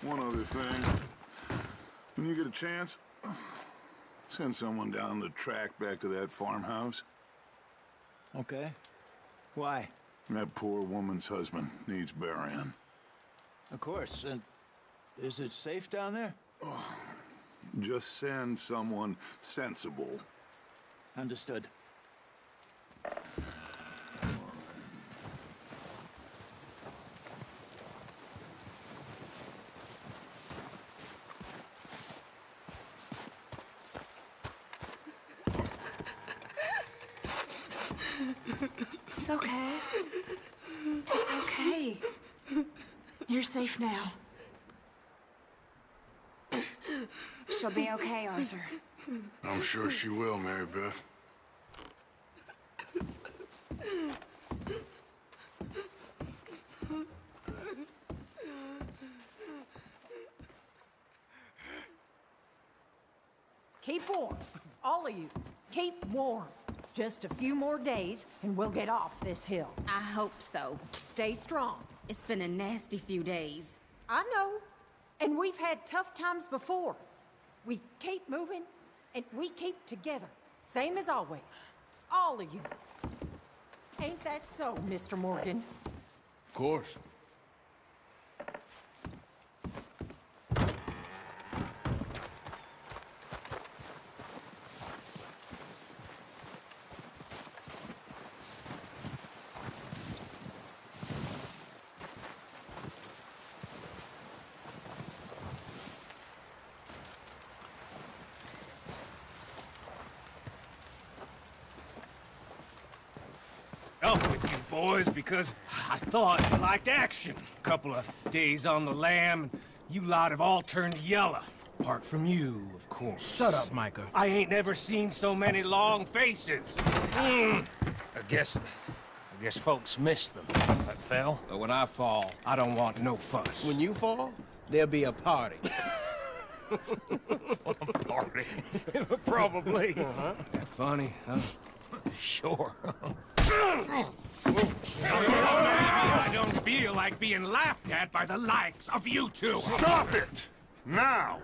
One other thing. When you get a chance, send someone down the track back to that farmhouse. Okay. Why? That poor woman's husband needs burying. Of course. And is it safe down there? Just send someone sensible. Understood. It's okay. It's okay. You're safe now. She'll be okay, Arthur. I'm sure she will, Mary Beth. Keep warm, all of you. Keep warm. Just a few more days, and we'll get off this hill. I hope so. Stay strong. It's been a nasty few days. I know. And we've had tough times before. We keep moving, and we keep together. Same as always. All of you. Ain't that so, Mr. Morgan? Of course. Up with you boys because I thought you liked action. Couple of days on the lam, and you lot have all turned yellow. Apart from you, of course. Shut up, Micah. I ain't never seen so many long faces. I guess folks miss them. That fell. But when I fall, I don't want no fuss. When you fall, there'll be a party. Party? Probably. That funny, huh? Sure. I don't feel like being laughed at by the likes of you two. Stop it! Now!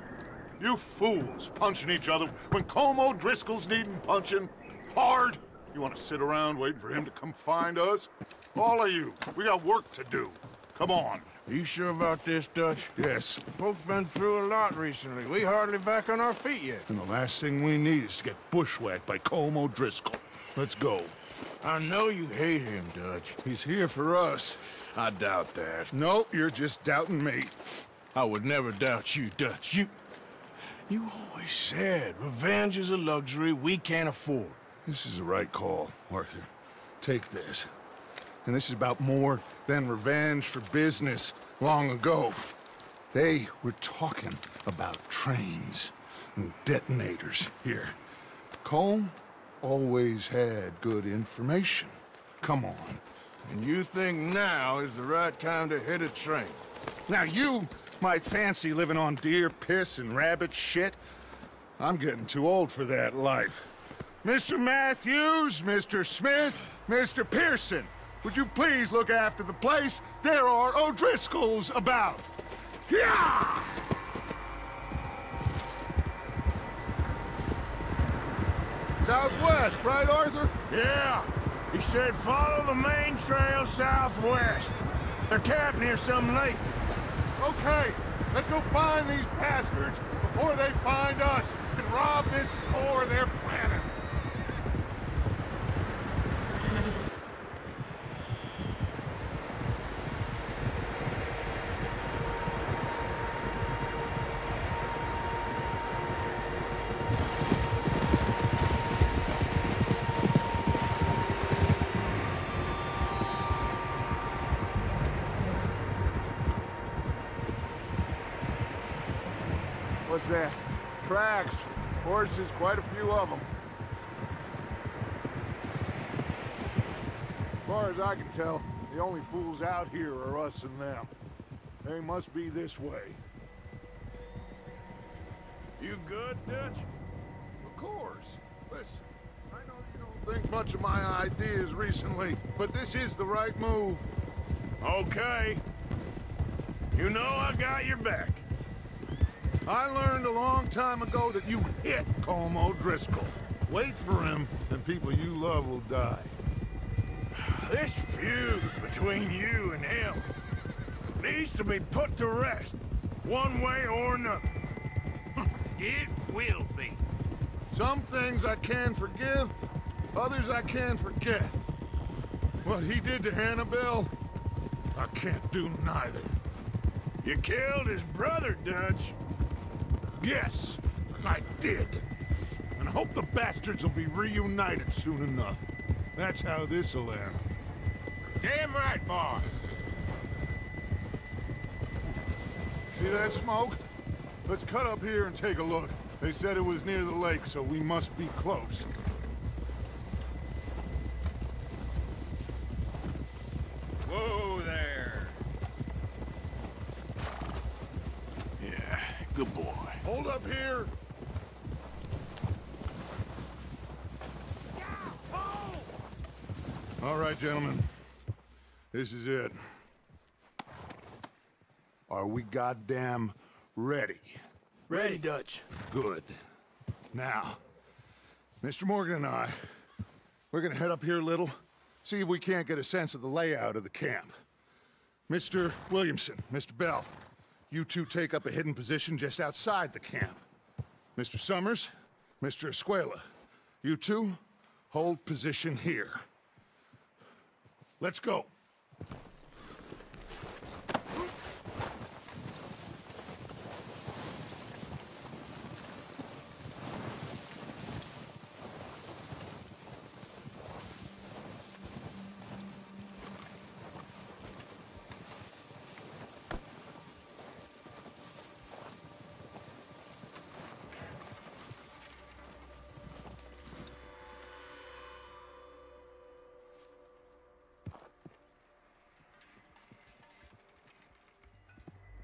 You fools punching each other when Como Driscoll's needing punching hard. You want to sit around waiting for him to come find us? All of you, we got work to do. Come on. Are you sure about this, Dutch? Yes. Folks been through a lot recently. We hardly back on our feet yet. And the last thing we need is to get bushwhacked by Como Driscoll. Let's go. I know you hate him, Dutch. He's here for us. I doubt that. No, you're just doubting me. I would never doubt you, Dutch. You always said revenge is a luxury we can't afford. This is the right call, Arthur. Take this. And this is about more than revenge for business long ago. They were talking about trains and detonators here. Colm always had good information. Come on. And you think now is the right time to hit a train? Now you might fancy living on deer piss and rabbit shit. I'm getting too old for that life. Mr. Matthews, Mr. Smith, Mr. Pearson, would you please look after the place? There are O'Driscolls about. Yeah! Southwest, right, Arthur? Yeah. He said follow the main trail southwest. They're camped near some lake. Okay, let's go find these bastards before they find us and rob this store they're planning. What's that? Tracks. Horses, quite a few of them. As far as I can tell, the only fools out here are us and them. They must be this way. You good, Dutch? Of course. Listen, I know you don't think much of my ideas recently, but this is the right move. Okay. You know I got your back. I learned a long time ago that you hit Colm O'Driscoll. Wait for him, and people you love will die. This feud between you and him needs to be put to rest, one way or another. It will be. Some things I can forgive, others I can forget. What he did to Annabelle, I can't do neither. You killed his brother, Dutch. Yes, I did. And I hope the bastards will be reunited soon enough. That's how this'll end. Damn right, boss. See that smoke? Let's cut up here and take a look. They said it was near the lake, so we must be close. Whoa there. Yeah, good boy. Hold up here! All right, gentlemen. This is it. Are we goddamn ready? Ready, Dutch. Good. Now, Mr. Morgan and I, we're gonna head up here a little, see if we can't get a sense of the layout of the camp. Mr. Williamson, Mr. Bell, you two take up a hidden position just outside the camp. Mr. Summers, Mr. Escuela, you two hold position here. Let's go.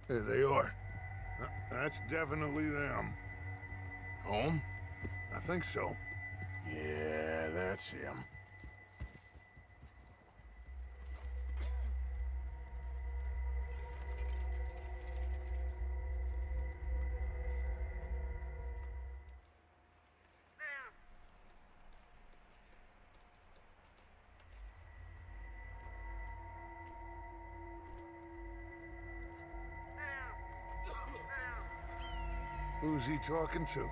There they are. That's definitely them. Home? I think so. Yeah, that's him. Who's he talking to?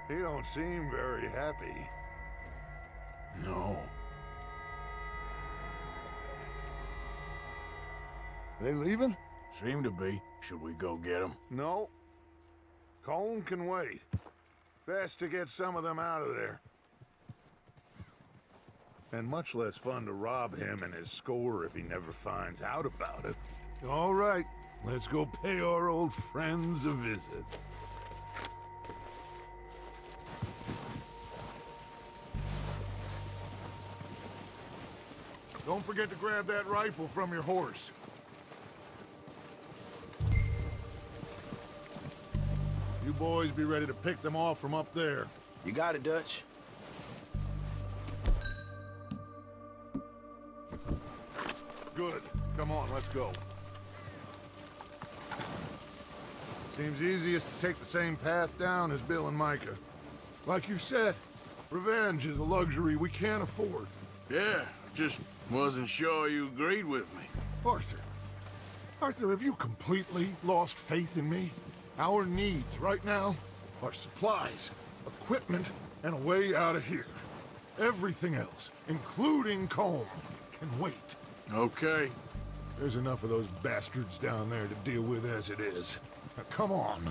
He don't seem very happy. No. They leaving? Seem to be. Should we go get him? No. Colm can wait. Best to get some of them out of there. And much less fun to rob him and his score if he never finds out about it. All right, let's go pay our old friends a visit. Don't forget to grab that rifle from your horse. You boys be ready to pick them off from up there. You got it, Dutch. Good. Come on, let's go. Seems easiest to take the same path down as Bill and Micah. Like you said, revenge is a luxury we can't afford. Yeah, just wasn't sure you agreed with me. Arthur. Arthur, have you completely lost faith in me? Our needs right now are supplies, equipment, and a way out of here. Everything else, including Colm, can wait. Okay. There's enough of those bastards down there to deal with as it is. Now, come on.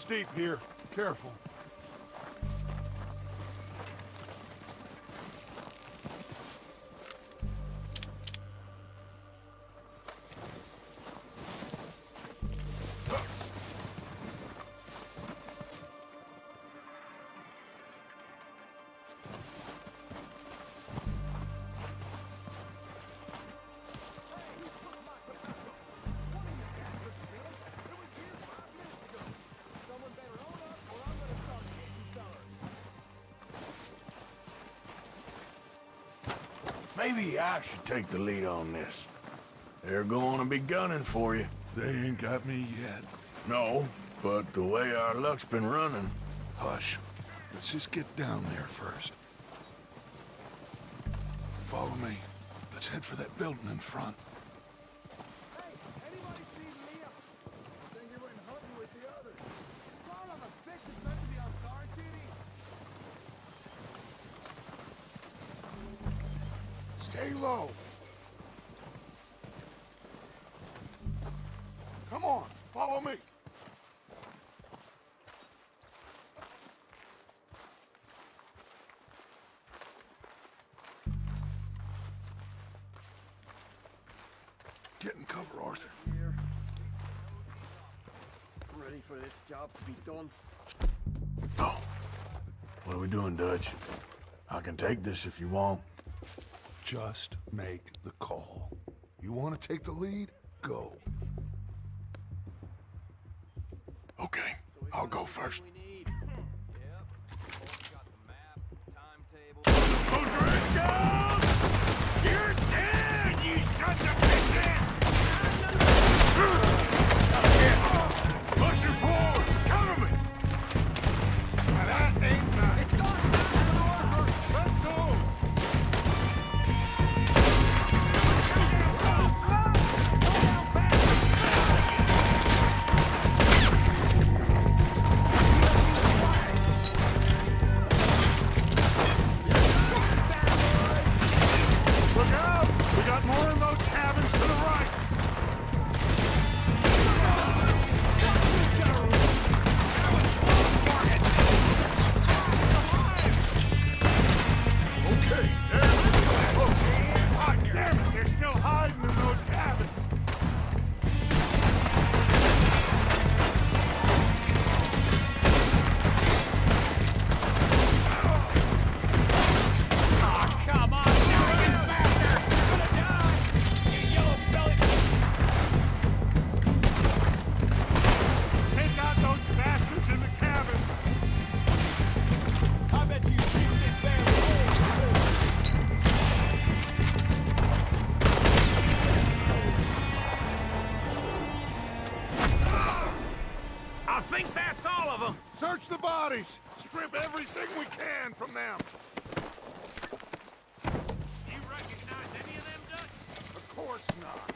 steep here. Careful. Maybe I should take the lead on this. They're going to be gunning for you. They ain't got me yet. No, but the way our luck's been running... Hush. Let's just get down there first. Follow me. Let's head for that building in front. Stay low. Come on, follow me. Get in cover, Arthur. Ready for this job to be done. Oh. What are we doing, Dutch? I can take this if you want. Just make the call. You want to take the lead? Go. Okay, I'll go first. O'Driscoll! You're dead, you sons of bitches! Pushing forward! Cover me! Now that ain't nice. It's going down, let's go! Look out! We got more in those cabins to the right! Okay, there we go. God damn it, they're still hiding in those cabins. Oh, come on, you bastard! You're gonna die, you yellow belly! Take out those bastards in the cabin. I bet you shoot this bear I think that's all of them. Search the bodies. Strip everything we can from them. You recognize any of them, Dutch? Of course not.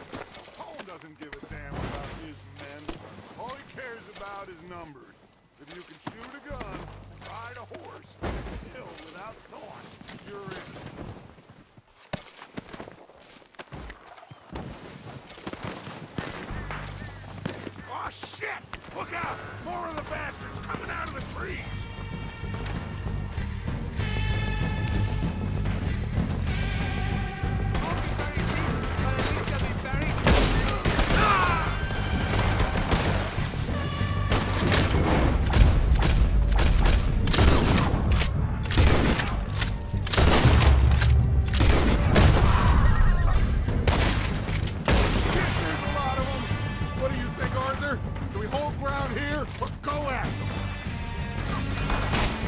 Cole doesn't give a damn about his men. All he cares about is numbers. If you can shoot a gun, ride a horse, and kill without thought, you're in. Oh, shit! Look out! More of the bastards coming out of the trees!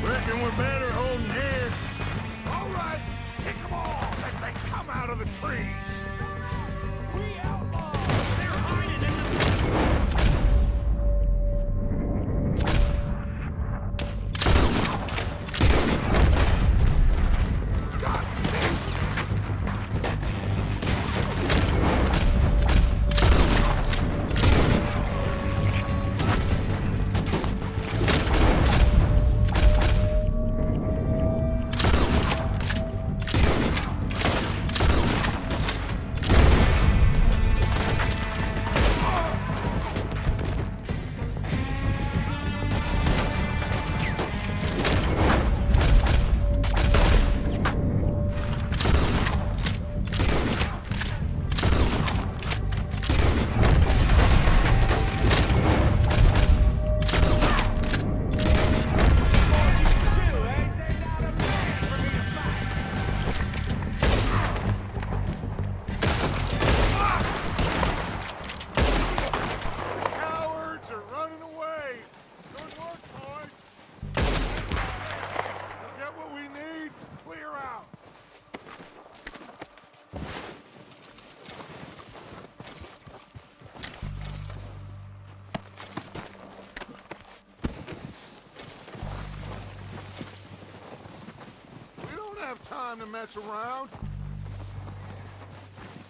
Reckon we're better holding here. All right, pick them off as they come out of the trees. We outlaws! They're hiding in the... God damn. have time to mess around.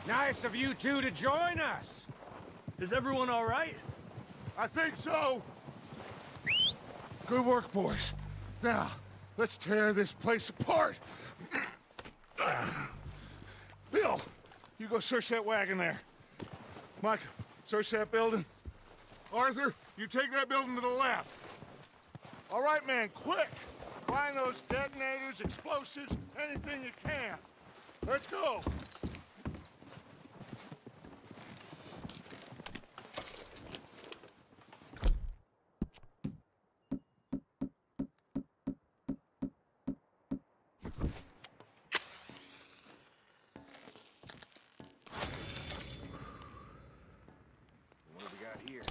Nice of you two to join us. Is everyone all right? I think so. Good work, boys. Now, let's tear this place apart. Bill, you go search that wagon there. Mike, search that building. Arthur, you take that building to the left. All right, man, quick. Find those detonators, explosives, anything you can. Let's go. What do we got here?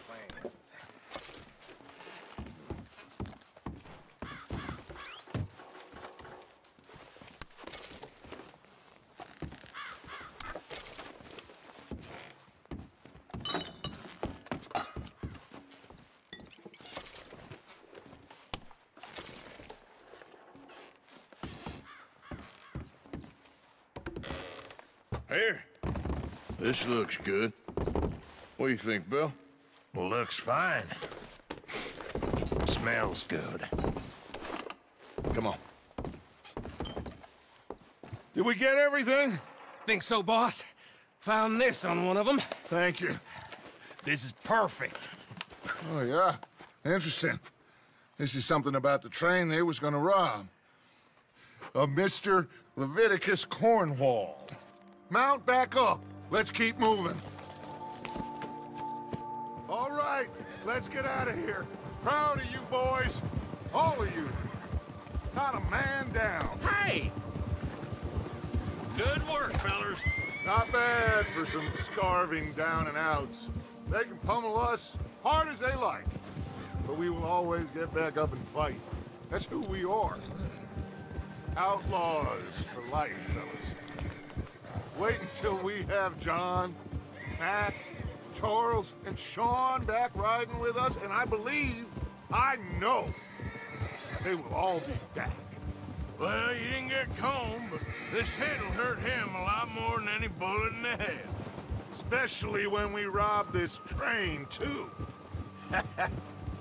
Plans. Here. This looks good. What do you think, Bill? Looks fine. Smells good. Come on. Did we get everything? Think so, boss? Found this on one of them. Thank you. This is perfect. Oh, yeah? Interesting. This is something about the train they was gonna rob. A Mr. Leviticus Cornwall. Mount back up. Let's keep moving. All right, let's get out of here. Proud of you boys. All of you. Not a man down. Hey! Good work, fellers. Not bad for some starving down and outs. They can pummel us hard as they like. But we will always get back up and fight. That's who we are. Outlaws for life, fellas. Wait until we have John, Mac, Charles, and Sean back riding with us, and I know, they will all be back. Well, you didn't get Combe, but this hit'll hurt him a lot more than any bullet in the head. Especially when we rob this train, too.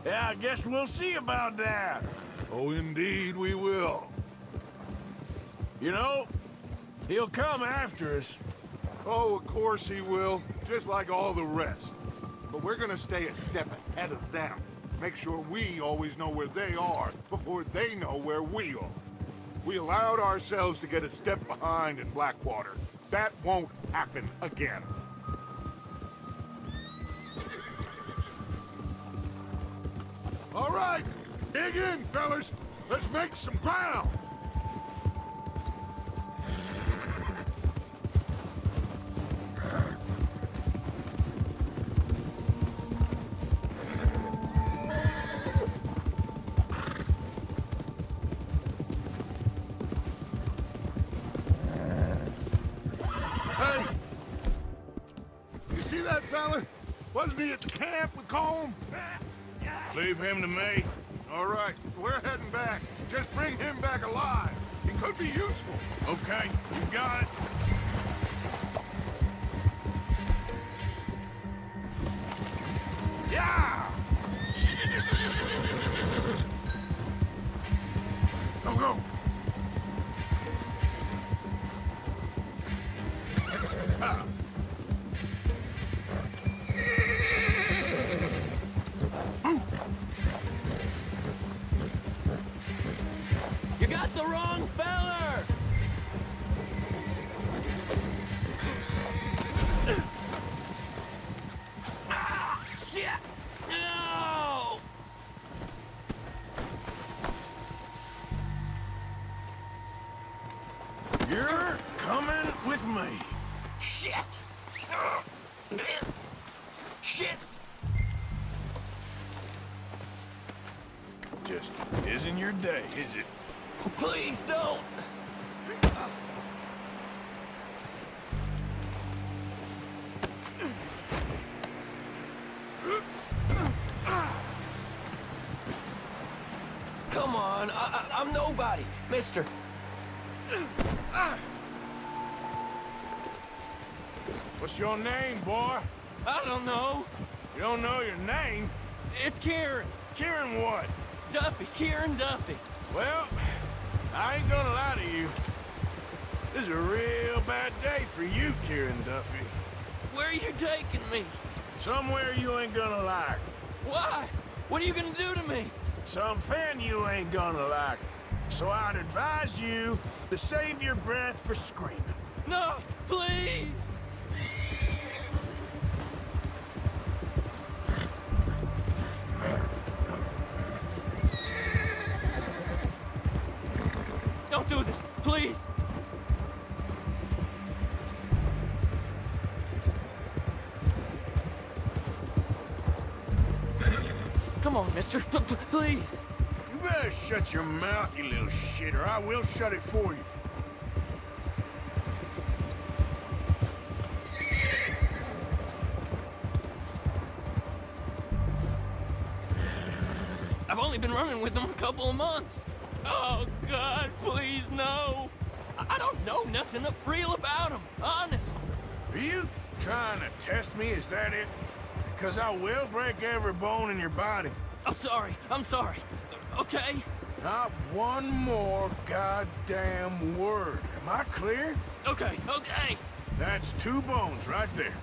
Yeah, I guess we'll see about that. Oh, indeed we will. You know, he'll come after us. Oh, of course he will, just like all the rest. But we're gonna stay a step ahead of them. Make sure we always know where they are before they know where we are. We allowed ourselves to get a step behind in Blackwater. That won't happen again. All right, dig in, fellas. Let's make some ground. Hey! You see that fella? Wasn't he at the camp with Combe? Leave him to me. All right, we're heading back. Just bring him back alive. He could be useful. Okay, you got it. Yeah! Go, go! You got the wrong feller! Ah, shit! No! You're coming with me. Shit! Shit! Just isn't your day, is it? Please don't! Come on, I'm nobody, mister. What's your name, boy? I don't know. You don't know your name? It's Kieran. Kieran what? Duffy, Kieran Duffy. Well, I ain't gonna lie to you. This is a real bad day for you, Kieran Duffy. Where are you taking me? Somewhere you ain't gonna like. Why? What are you gonna do to me? Something you ain't gonna like. So I'd advise you to save your breath for screaming. No, please! Don't do this, please! Come on, mister, please! You better shut your mouth, you little shit, or I will shut it for you. I've only been running with them a couple of months. Oh, God, please, no. I don't know nothing real about them, honest. Are you trying to test me, is that it? Because I will break every bone in your body. I'm sorry, okay? Not one more goddamn word. Am I clear? Okay. That's 2 bones right there.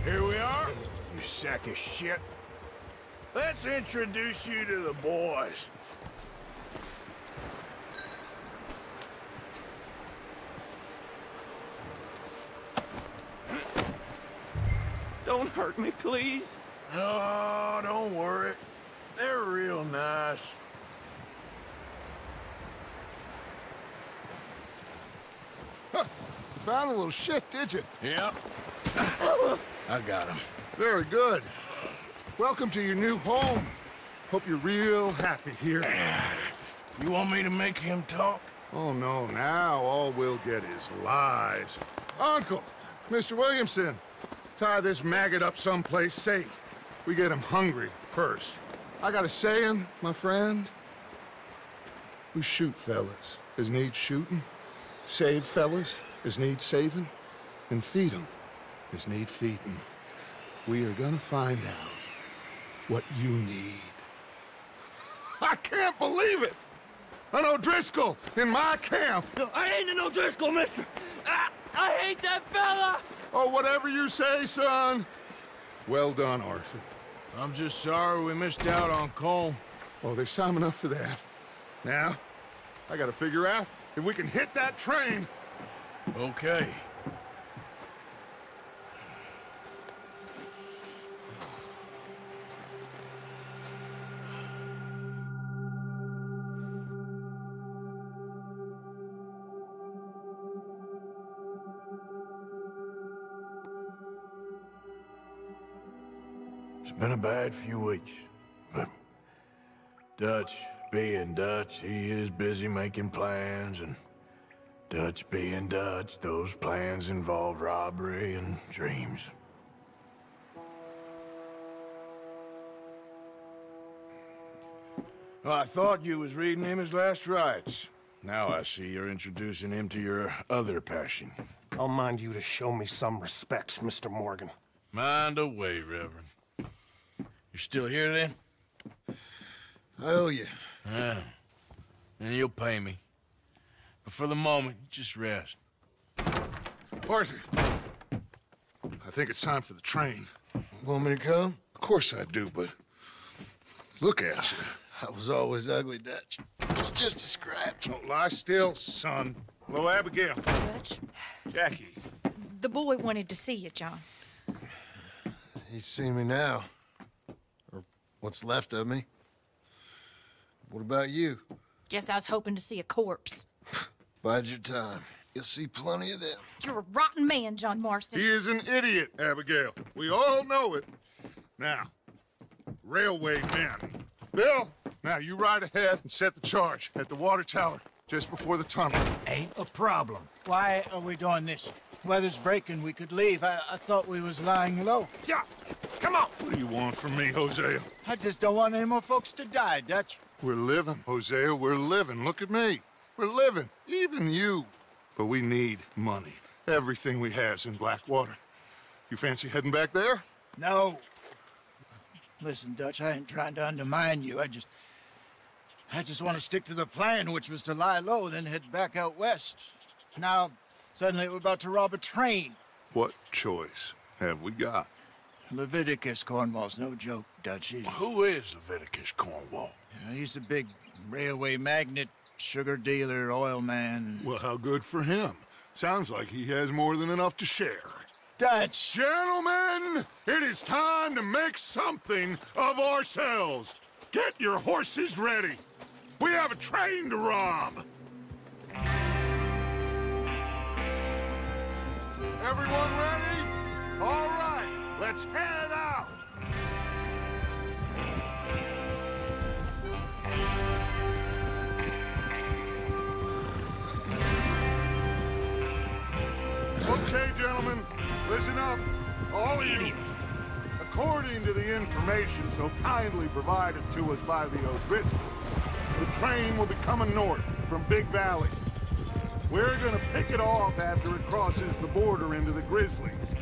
Here we are, you sack of shit. Let's introduce you to the boys. Don't hurt me, please. Oh, don't worry. They're real nice. Huh. You found a little shit, did you? Yep. I got him. Very good. Welcome to your new home. Hope you're real happy here. You want me to make him talk? Oh, no, now all we'll get is lies. Uncle, Mr. Williamson, tie this maggot up someplace safe. We get him hungry first. I got a saying, my friend. We shoot fellas as need shooting, save fellas as need saving, and feed 'em as need feeding. We are gonna find out what you need. I can't believe it! An O'Driscoll in my camp! I ain't an O'Driscoll, mister! I hate that fella! Oh, whatever you say, son. Well done, Arthur. I'm just sorry we missed out on Cole. Oh, there's time enough for that. Now, I gotta figure out if we can hit that train. Okay. It's been a bad few weeks, but Dutch being Dutch, he is busy making plans, and Dutch being Dutch, those plans involve robbery and dreams. Well, I thought you was reading him his last rites. Now I see you're introducing him to your other passion. I'll mind you to show me some respect, Mr. Morgan. Mind away, Reverend. You're still here, then? I owe you. Ah, and you'll pay me. But for the moment, just rest. Arthur, I think it's time for the train. Want me to come? Of course I do, but look at you. I was always ugly, Dutch. It's just a scratch. Don't lie still, son. Hello, Abigail. Dutch, Jackie. the boy wanted to see you, John. He's seen me now. Or what's left of me. What about you? Guess I was hoping to see a corpse. Bide your time. You'll see plenty of them. You're a rotten man, John Marston. He is an idiot, Abigail. We all know it. Now, railway men. Bill, now you ride ahead and set the charge at the water tower just before the tunnel. Ain't a problem. Why are we doing this? Weather's breaking. We could leave. I thought we was lying low. Yeah, come on. What do you want from me, Hosea? I just don't want any more folks to die, Dutch. We're living, Hosea. We're living. Look at me. We're living. Even you. But we need money. Everything we have's in Blackwater. You fancy heading back there? No. Listen, Dutch, I ain't trying to undermine you. I just want to stick to the plan, which was to lie low, then head back out west. Now, suddenly we're about to rob a train. What choice have we got? Leviticus Cornwall's no joke, Dutch. Who is Leviticus Cornwall? He's a big railway magnate, sugar dealer, oil man. Well, how good for him. Sounds like he has more than enough to share. Dutch! Gentlemen, it is time to make something of ourselves. Get your horses ready. We have a train to rob. Everyone ready? All right, let's head out. Okay, gentlemen, listen up. All of you. According to the information so kindly provided to us by the O'Driscolls, the train will be coming north from Big Valley. We're gonna pick it off after it crosses the border into the Grizzlies.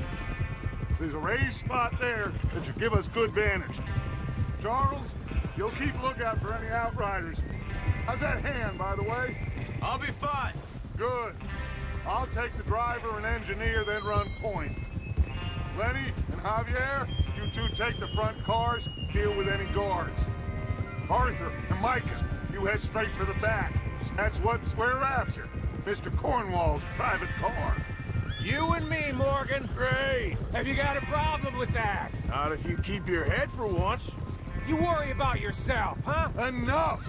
There's a raised spot there that should give us good vantage. Charles, you'll keep lookout for any outriders. How's that hand, by the way? I'll be fine. Good. I'll take the driver and engineer, then run point. Lenny and Javier, you two take the front cars, deal with any guards. Arthur and Micah, you head straight for the back. That's what we're after. Mr. Cornwall's private car. You and me, Morgan. Great. Have you got a problem with that? Not if you keep your head for once. You worry about yourself, huh? Enough!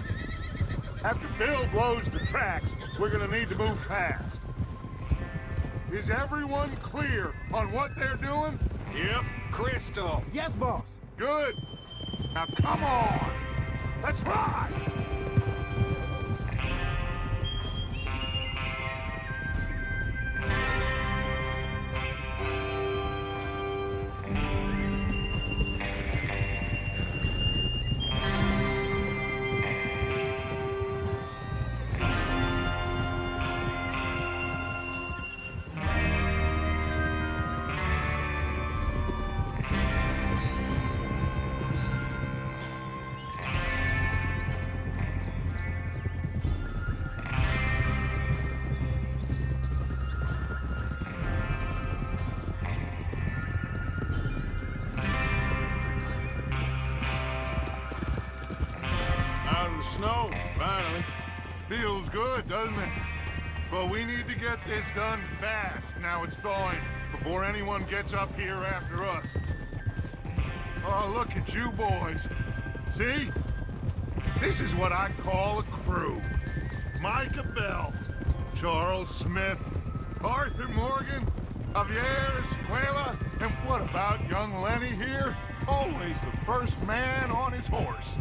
After Bill blows the tracks, we're gonna need to move fast. Is everyone clear on what they're doing? Yep. Crystal. Yes, boss. Good. Now come on! Let's ride! Snow, finally. Feels good, doesn't it? But we need to get this done fast. Now it's thawing, before anyone gets up here after us. Oh, look at you boys. See? This is what I call a crew. Micah Bell, Charles Smith, Arthur Morgan, Javier Escuela, and what about young Lenny here? Always the first man on his horse.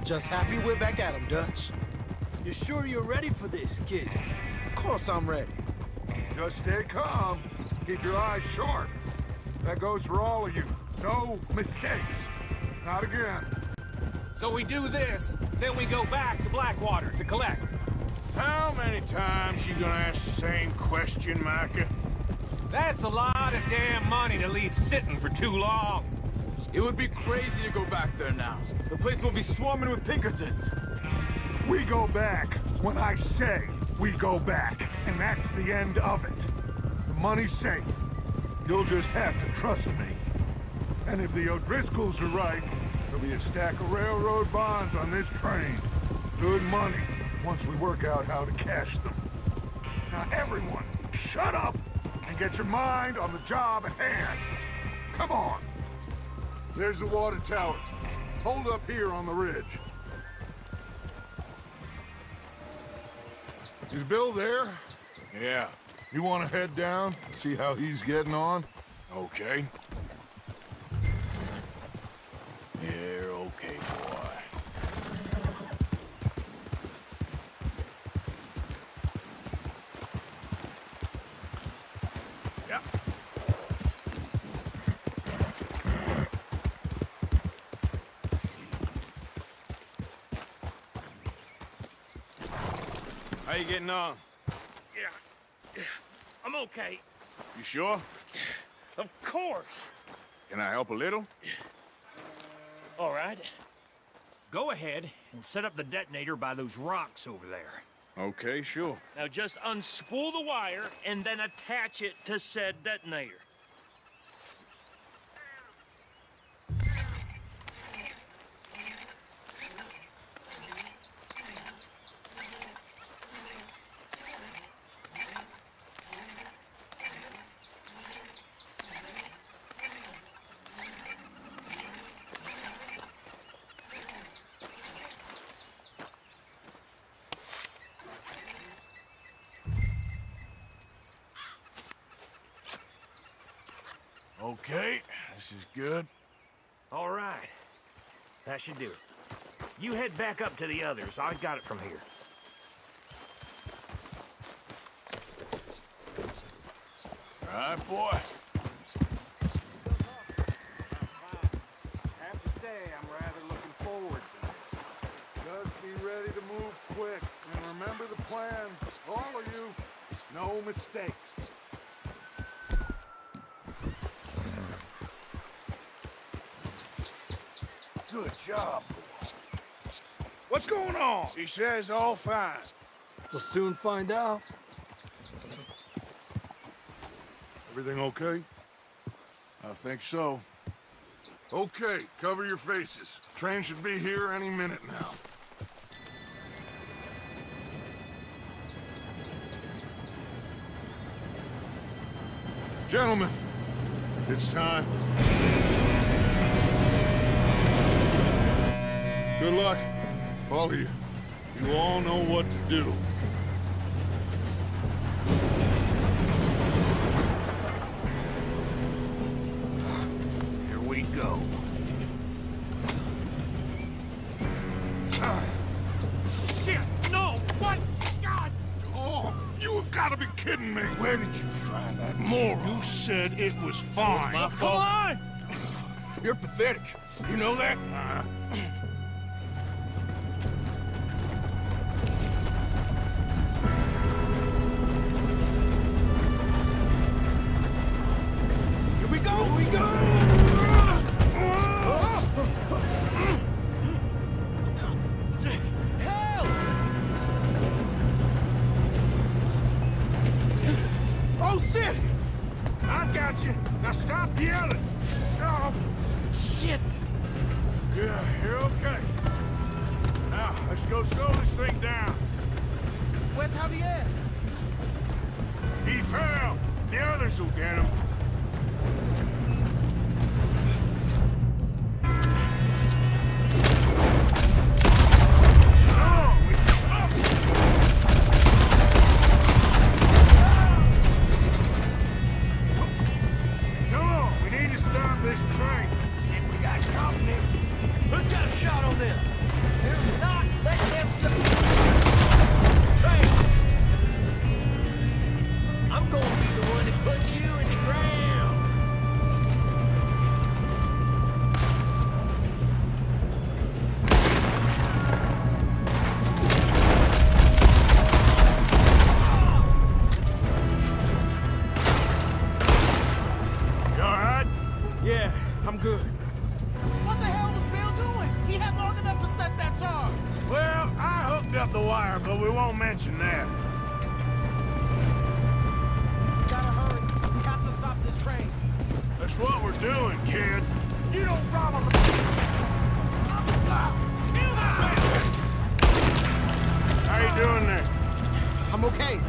Just happy we're back at him, Dutch. You sure you're ready for this, kid? Of course I'm ready. Just stay calm. Keep your eyes sharp. That goes for all of you. No mistakes. Not again. So we do this, then we go back to Blackwater to collect. How many times you gonna ask the same question, Micah? That's a lot of damn money to leave sitting for too long. It would be crazy to go back there now. The place will be swarming with Pinkertons. We go back when I say we go back, and that's the end of it. The money's safe. You'll just have to trust me. And if the O'Driscolls are right, there'll be a stack of railroad bonds on this train. Good money, once we work out how to cash them. Now everyone, shut up and get your mind on the job at hand. Come on. There's the water tower. Hold up here on the ridge. Is Bill there? Yeah. You want to head down, see how he's getting on? Okay. Yeah, okay, boy. Yeah. How you getting on? Yeah, I'm okay. You sure? Of course. Can I help a little? All right. Go ahead and set up the detonator by those rocks over there. Okay, sure. Now just unspool the wire and then attach it to said detonator. Okay, this is good. All right. That should do it. You head back up to the others. I got it from here. All right, boy. I have to say, I'm rather looking forward to it. Just be ready to move quick, and remember the plan. All of you, no mistakes. Good job. What's going on? He says all fine. We'll soon find out. Everything okay? I think so. Okay, cover your faces. Train should be here any minute now. Gentlemen, it's time. Good luck, all of you. You all know what to do. Here we go. Shit! No! What? God! Oh, you have got to be kidding me. Where did you find that moron? You said it was fine. My fault. Come on! You're pathetic. You know that? Here we go! Here we go! Help! Oh, shit! I got you. Now stop yelling. Oh, shit! Yeah, you're okay. Now, let's go slow this thing down. Where's Javier? He fell. The others will get him. Come on, we need to stop this train. Shit. Watch what we're doing, kid. You don't rob him. How you doing there? I'm okay.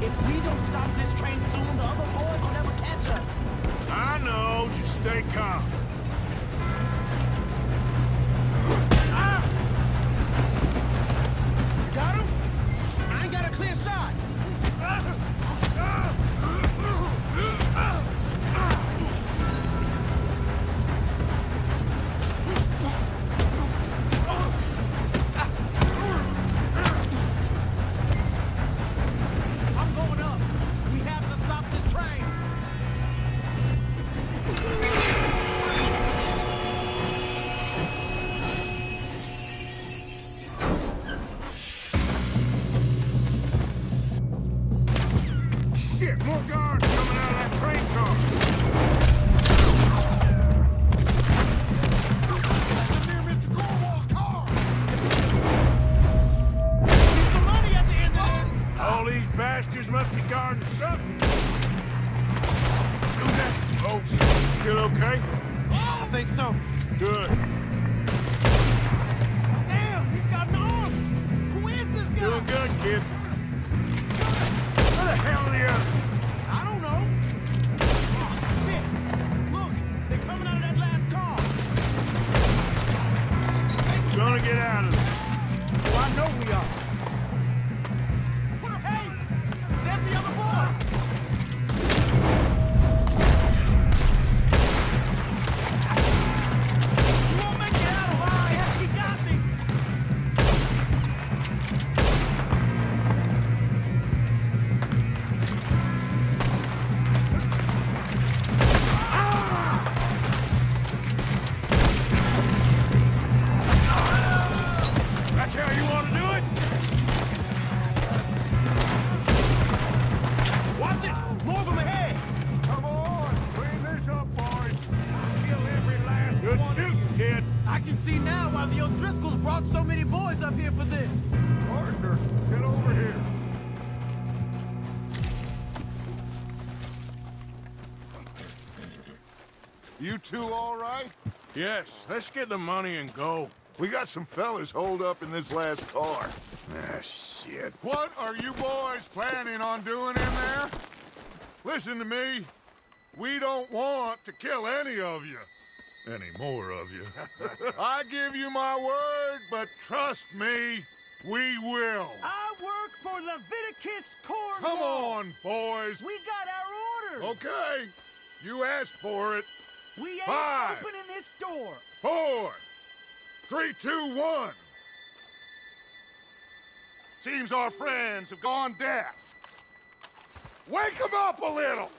If we don't stop this train soon, the other boys will never catch us. I know, just stay calm. You got him? I ain't got a clear shot. I'm going up. We have to stop this train. Shit, more guards coming out of that train car. That's near Mr. Cornwall's car. Need some money at the end of this. All these bastards must be guarding something. Folks, still okay? I think so. Good. Damn, he's got an arm. Who is this guy? Doing good, kid. Where the hell are the others? I don't know. Oh, shit. Look, they're coming out of that last car. Gonna get out of this. Oh, I know we are. Hey, there's the other boy. You won't make it out alive. He got me. That's how you want to do it? Watch it. More of them ahead. Come on, clean this up, boys. Kill every last Good shooting, kid. I can see now why the O'Driscolls brought so many boys up here for this. Arthur, get over here. You two all right? Yes, let's get the money and go. We got some fellas holed up in this last car. Ah, shit. What are you boys planning on doing in there? Listen to me. We don't want to kill any of you. Any more of you. I give you my word, but trust me, we will. I work for Leviticus Cornwall. Come on, boys. We got our orders. Okay. You asked for it. We ain't 5, opening this door. 4, 3, 2, 1. Seems our friends have gone deaf. Wake them up a little.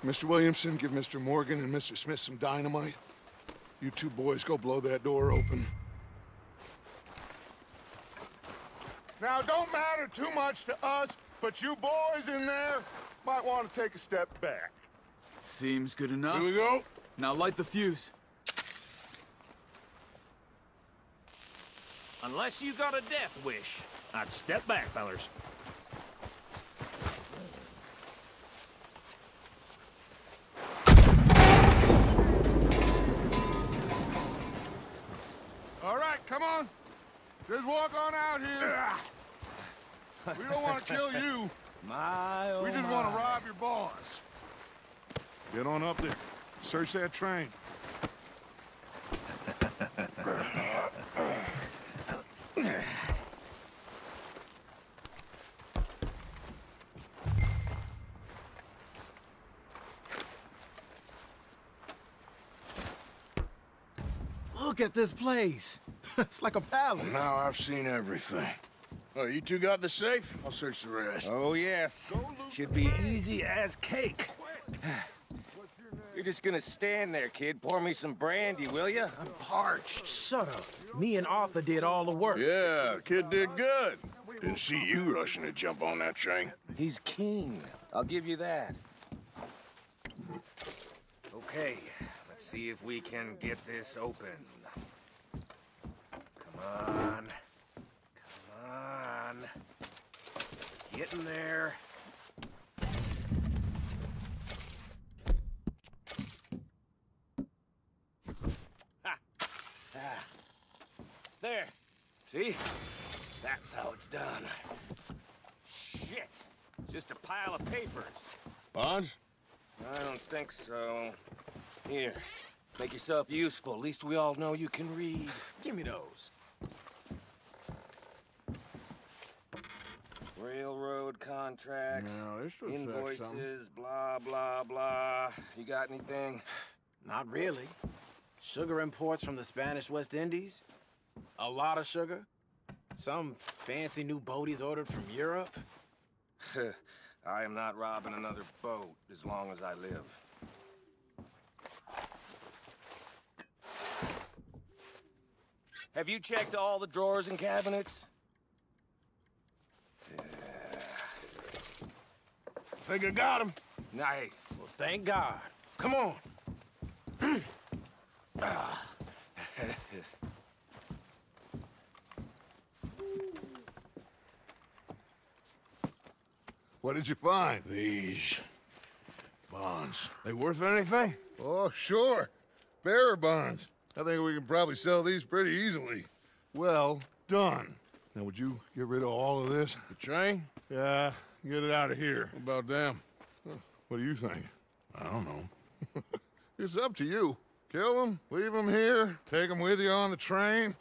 Mr. Williamson, give Mr. Morgan and Mr. Smith some dynamite. You two boys go blow that door open. Now, don't matter too much to us, but you boys in there might want to take a step back. Seems good enough. Here we go. Now light the fuse. Unless you got a death wish, I'd step back, fellers. All right, come on. Just walk on out here. We don't want to kill you. My, oh We just want to rob your boss. Get on up there. Search that train. Look at this place. It's like a palace. Now I've seen everything. Oh, you two got the safe? I'll search the rest. Oh, yes. Should be easy as cake. You're just gonna stand there, kid. Pour me some brandy, will ya? I'm parched. Shut up. Me and Arthur did all the work. Yeah, the kid did good. Didn't see you rushing to jump on that train. He's keen. I'll give you that. Okay, Let's see if we can get this open. Come on. Come on. Get in there. Ha! Ah. There. See? That's how it's done. Shit. Just a pile of papers. Bonds? I don't think so. Here. Make yourself useful. At least we all know you can read. Give me those. Railroad contracts, Now, this looks like invoices, something. blah, blah, blah. You got anything? Not really. Sugar imports from the Spanish West Indies. A lot of sugar. Some fancy new boat he's ordered from Europe. I am not robbing another boat as long as I live. Have you checked all the drawers and cabinets? Think I got him. Nice. Well, thank God. Come on. What did you find? These bonds. They worth anything? Oh, sure. Bearer bonds. I think we can probably sell these pretty easily. Well done. Now, would you get rid of all of this? The train? Yeah, get it out of here. What about them? What do you think? I don't know. It's up to you. Kill them, leave them here, take them with you on the train.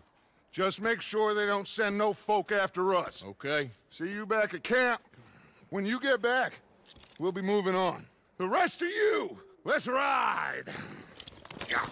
Just make sure they don't send no folk after us. Okay. See you back at camp. When you get back, we'll be moving on. The rest of you, let's ride! Yeah.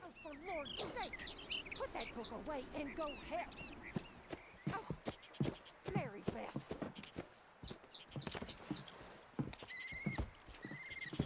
Oh, for Lord's sake! Put that book away and go help! Oh, Mary Beth.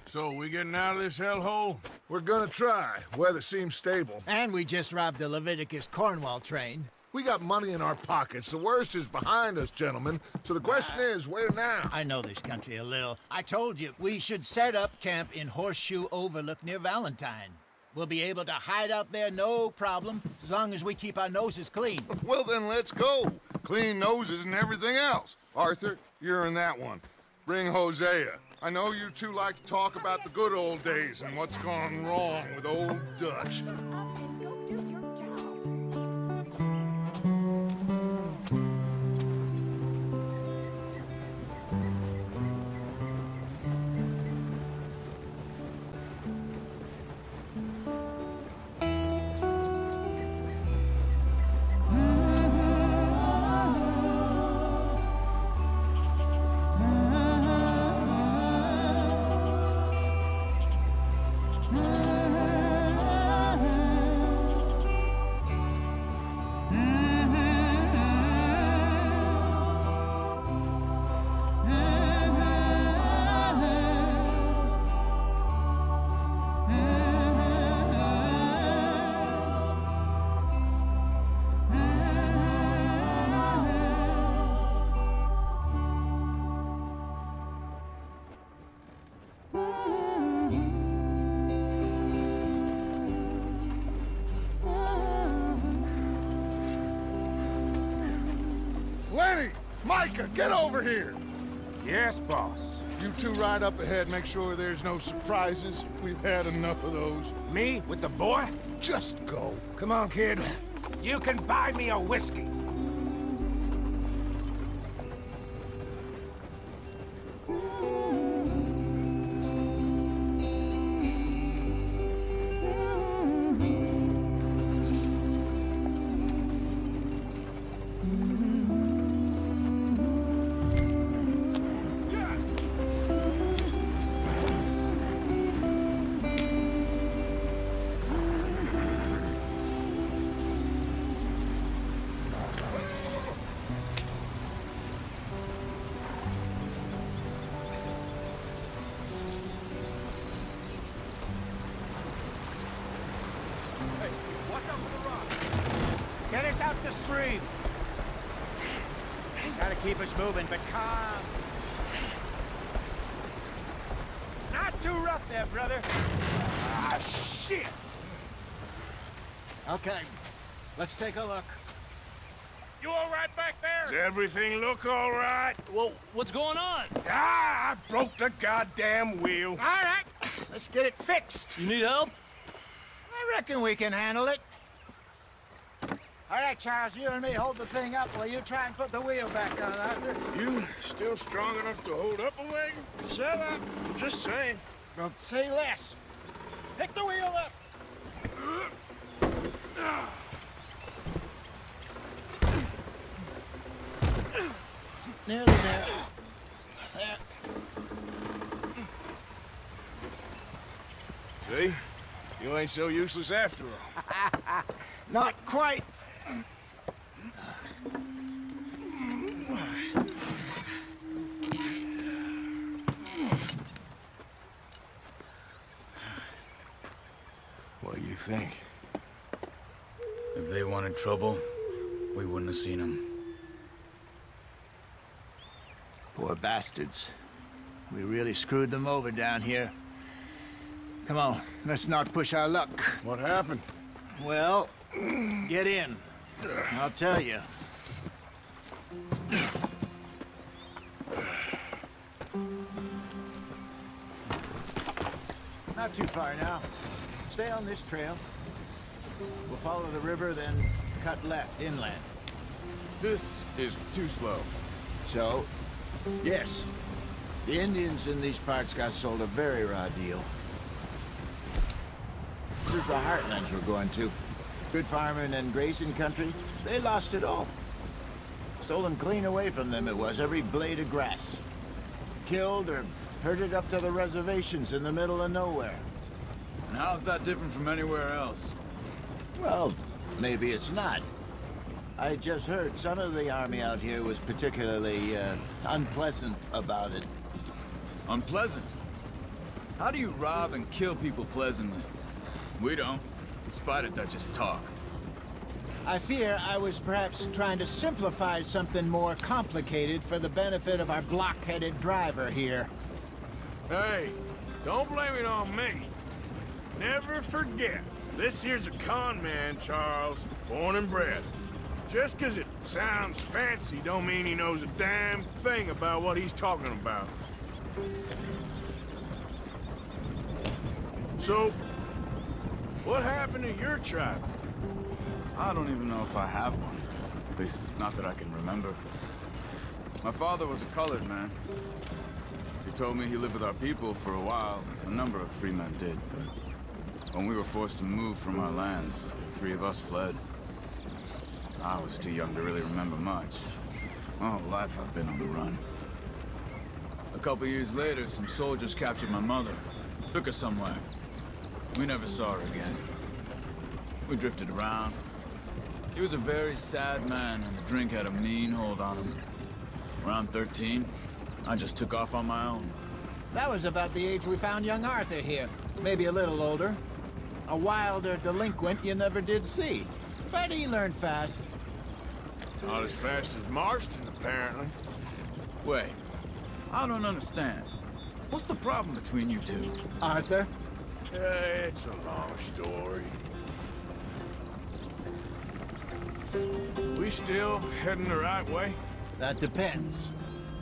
So, we getting out of this hellhole? We're gonna try. Weather seems stable. And we just robbed the Leviticus Cornwall train. We got money in our pockets. The worst is behind us, gentlemen. So the question is, where now? I know this country a little. I told you, we should set up camp in Horseshoe Overlook near Valentine. We'll be able to hide out there no problem, as long as we keep our noses clean. Well, then let's go. Clean noses and everything else. Arthur, you're in that one. Bring Hosea. I know you two like to talk about the good old days and what's gone wrong with old Dutch. Micah, get over here! Yes, boss. You two ride up ahead, make sure there's no surprises. We've had enough of those. Me with the boy? Just go. Come on, kid. You can buy me a whiskey. Get us out the stream. Gotta keep us moving, but calm. Not too rough there, brother. Ah, shit! Okay, let's take a look. You all right back there? Does everything look all right? Well, what's going on? Ah, I broke the goddamn wheel. All right, let's get it fixed. You need help? I reckon we can handle it. All right, Charles, you and me hold the thing up while you try and put the wheel back on, Arthur. You still strong enough to hold up a wagon? Shut up. I'm just saying. Don't say less. Pick the wheel up. Nearly there. There. See? You ain't so useless after all. Not quite. What do you think? If they wanted trouble, we wouldn't have seen them. Poor bastards. We really screwed them over down here. Come on, let's not push our luck. What happened? Well, get in. I'll tell you. Not too far now. Stay on this trail. We'll follow the river, then cut left inland. This is too slow. So, yes, the Indians in these parts got sold a very raw deal. This is the heartlands we're going to. Good farming and grazing country, they lost it all. Stolen clean away from them it was, every blade of grass. Killed or herded up to the reservations in the middle of nowhere. And how's that different from anywhere else? Well, maybe it's not. I just heard some of the army out here was particularly unpleasant about it. Unpleasant? How do you rob and kill people pleasantly? We don't, in spite of Dutch's talk. I fear I was perhaps trying to simplify something more complicated for the benefit of our block-headed driver here. Hey, don't blame it on me. Never forget, this here's a con man, Charles, born and bred. Just 'cause it sounds fancy don't mean he knows a damn thing about what he's talking about. So, what happened to your tribe? I don't even know if I have one. At least, not that I can remember. My father was a colored man. He told me he lived with our people for a while. A number of free men did, but when we were forced to move from our lands, the three of us fled. I was too young to really remember much. My whole life I've been on the run. A couple years later, some soldiers captured my mother. Took her somewhere. We never saw her again. We drifted around. He was a very sad man, and the drink had a mean hold on him. Around 13, I just took off on my own. That was about the age we found young Arthur here. Maybe a little older. A wilder delinquent you never did see. But he learned fast. Not as fast as Marston, apparently. Wait, I don't understand. What's the problem between you two? Arthur? It's a long story. We still heading the right way? That depends.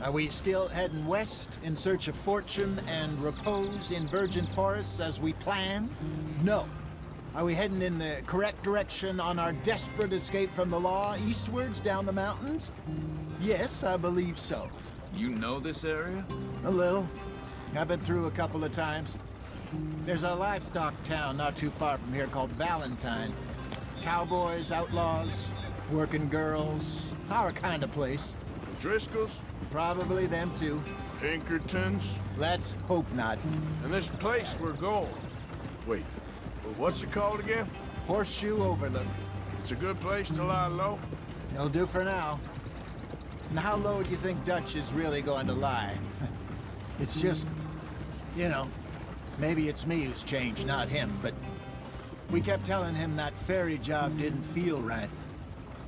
Are we still heading west in search of fortune and repose in virgin forests as we planned? No. Are we heading in the correct direction on our desperate escape from the law eastwards down the mountains? Yes, I believe so. You know this area? A little. I've been through a couple of times. There's a livestock town not too far from here called Valentine. Cowboys, outlaws, working girls, our kind of place. Driscolls? Probably them too. Pinkertons? Let's hope not. And this place we're going. Wait, what's it called again? Horseshoe Overlook. It's a good place to lie low? It'll do for now. And how low do you think Dutch is really going to lie? It's just, you know, maybe it's me who's changed, not him, but we kept telling him that ferry job didn't feel right.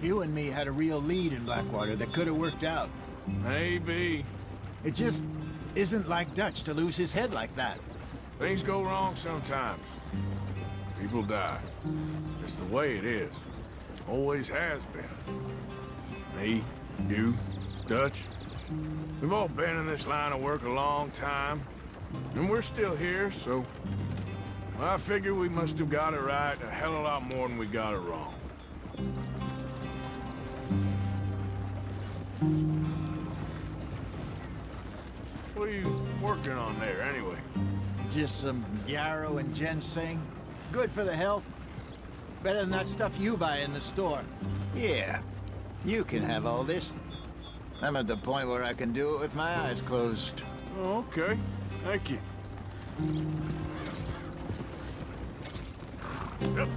You and me had a real lead in Blackwater that could have worked out. Maybe. It just isn't like Dutch to lose his head like that. Things go wrong sometimes. People die. It's the way it is. Always has been. Me, you, Dutch. We've all been in this line of work a long time. And we're still here, so... I figure we must have got it right a hell of a lot more than we got it wrong. What are you working on there, anyway? Just some yarrow and ginseng. Good for the health. Better than that stuff you buy in the store. Yeah, you can have all this. I'm at the point where I can do it with my eyes closed. Oh, okay. Thank you. Yep.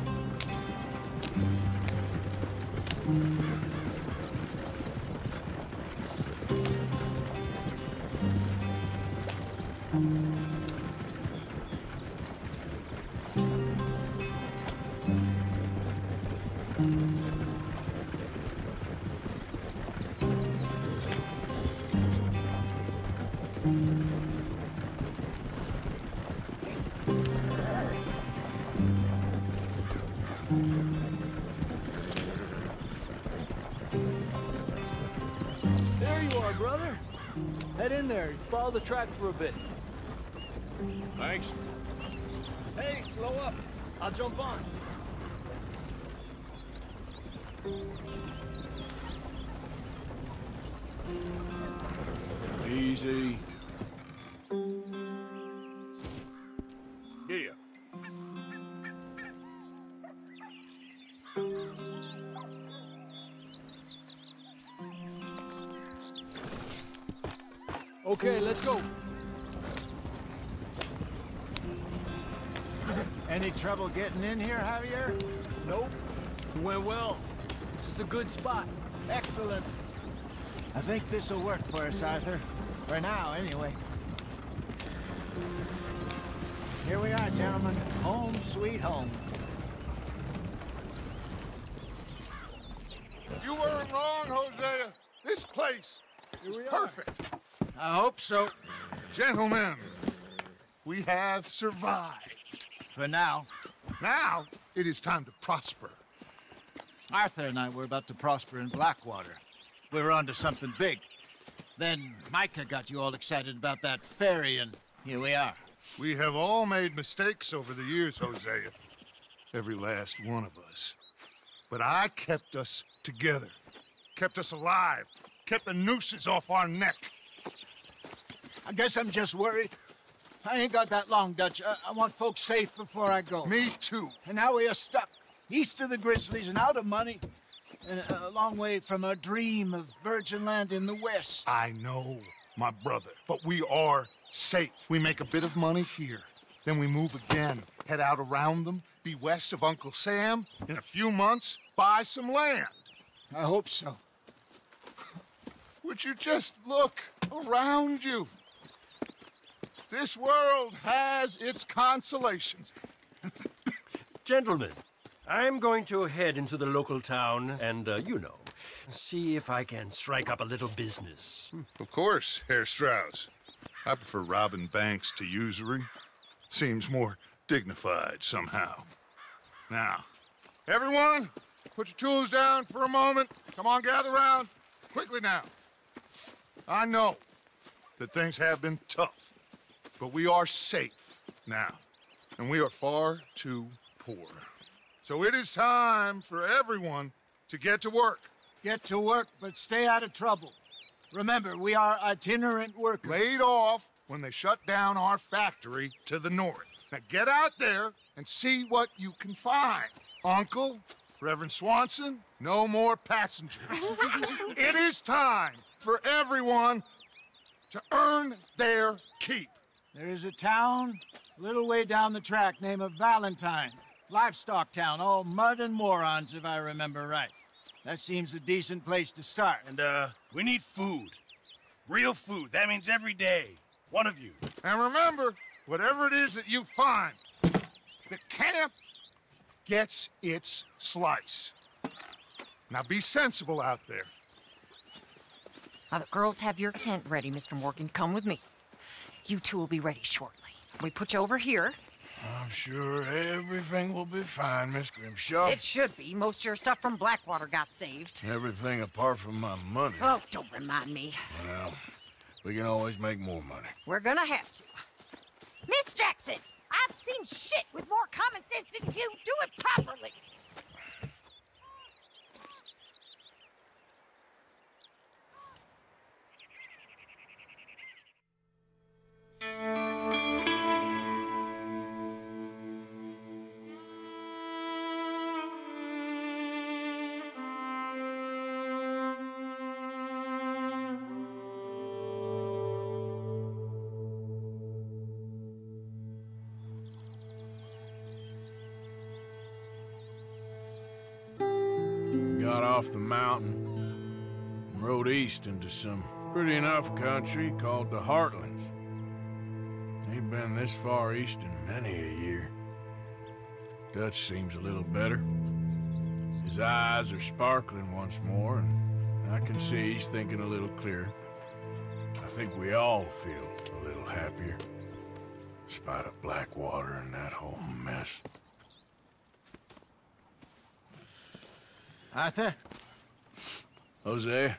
There you are, brother. Head in there. Follow the track for a bit. Thanks. Hey, slow up. I'll jump on. Easy. Yeah. Okay, let's go. Any trouble getting in here, Javier? Nope. It went well. This is a good spot. Excellent. I think this'll work for us, Arthur. For now, anyway. Here we are, gentlemen. Home sweet home. You weren't wrong, Hosea. This place is perfect. I hope so. Gentlemen, we have survived. For now. Now, it is time to prosper. Arthur and I were about to prosper in Blackwater. We were onto something big. Then Micah got you all excited about that ferry, and here we are. We have all made mistakes over the years, Hosea. Every last one of us. But I kept us together. Kept us alive. Kept the nooses off our neck. I guess I'm just worried. I ain't got that long, Dutch. I want folks safe before I go. Me too. And now we are stuck, east of the Grizzlies and out of money, and a long way from our dream of virgin land in the west. I know, my brother, but we are safe. We make a bit of money here, then we move again, head out around them, be west of Uncle Sam, in a few months, buy some land. I hope so. Would you just look around you? This world has its consolations. Gentlemen, I'm going to head into the local town and, you know, see if I can strike up a little business. Of course, Herr Strauss. I prefer robbing banks to usury. Seems more dignified somehow. Now, everyone, put your tools down for a moment. Come on, gather round. Quickly now. I know that things have been tough, but we are safe now, and we are far too poor. So it is time for everyone to get to work. Get to work, but stay out of trouble. Remember, we are itinerant workers. Laid off when they shut down our factory to the north. Now get out there and see what you can find. Uncle, Reverend Swanson, no more passengers. It is time for everyone to earn their keep. There is a town a little way down the track named Valentine. Livestock town, all mud and morons, if I remember right. That seems a decent place to start. And, we need food. Real food. That means every day. One of you. And remember, whatever it is that you find, the camp gets its slice. Now be sensible out there. Now the girls have your tent ready, Mr. Morgan. Come with me. You two will be ready shortly. We put you over here. I'm sure everything will be fine, Miss Grimshaw. It should be. Most of your stuff from Blackwater got saved. Everything apart from my money. Oh, don't remind me. Well, we can always make more money. We're gonna have to. Miss Jackson, I've seen shit with more common sense than you. Do it properly. Got off the mountain and rode east into some pretty enough country called the Heartlands. Ain't been this far east in many a year. Dutch seems a little better. His eyes are sparkling once more, and I can see he's thinking a little clearer. I think we all feel a little happier, in spite of Blackwater and that whole mess. Arthur? Jose?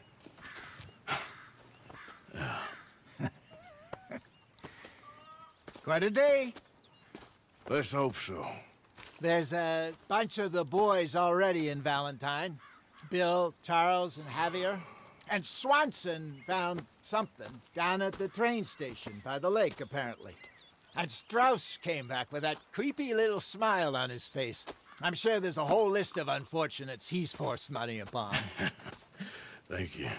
Quite a day. Let's hope so. There's a bunch of the boys already in Valentine. Bill, Charles, and Javier. And Swanson found something down at the train station by the lake, apparently. And Strauss came back with that creepy little smile on his face. I'm sure there's a whole list of unfortunates he's forced money upon. Thank you.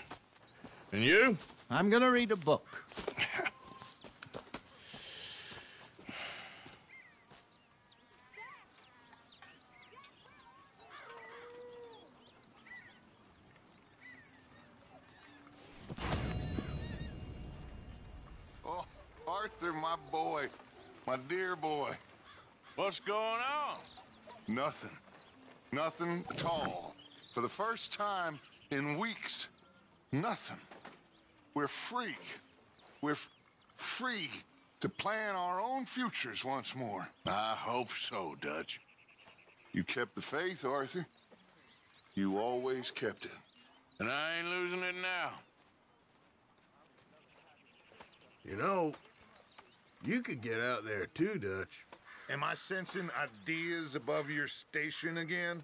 And you? I'm gonna read a book. Oh, Arthur, my boy. My dear boy. What's going on? Nothing. Nothing at all. For the first time in weeks, nothing. We're free. We're free to plan our own futures once more. I hope so, Dutch. You kept the faith, Arthur. You always kept it. And I ain't losing it now. You know, you could get out there too, Dutch. Am I sensing ideas above your station again?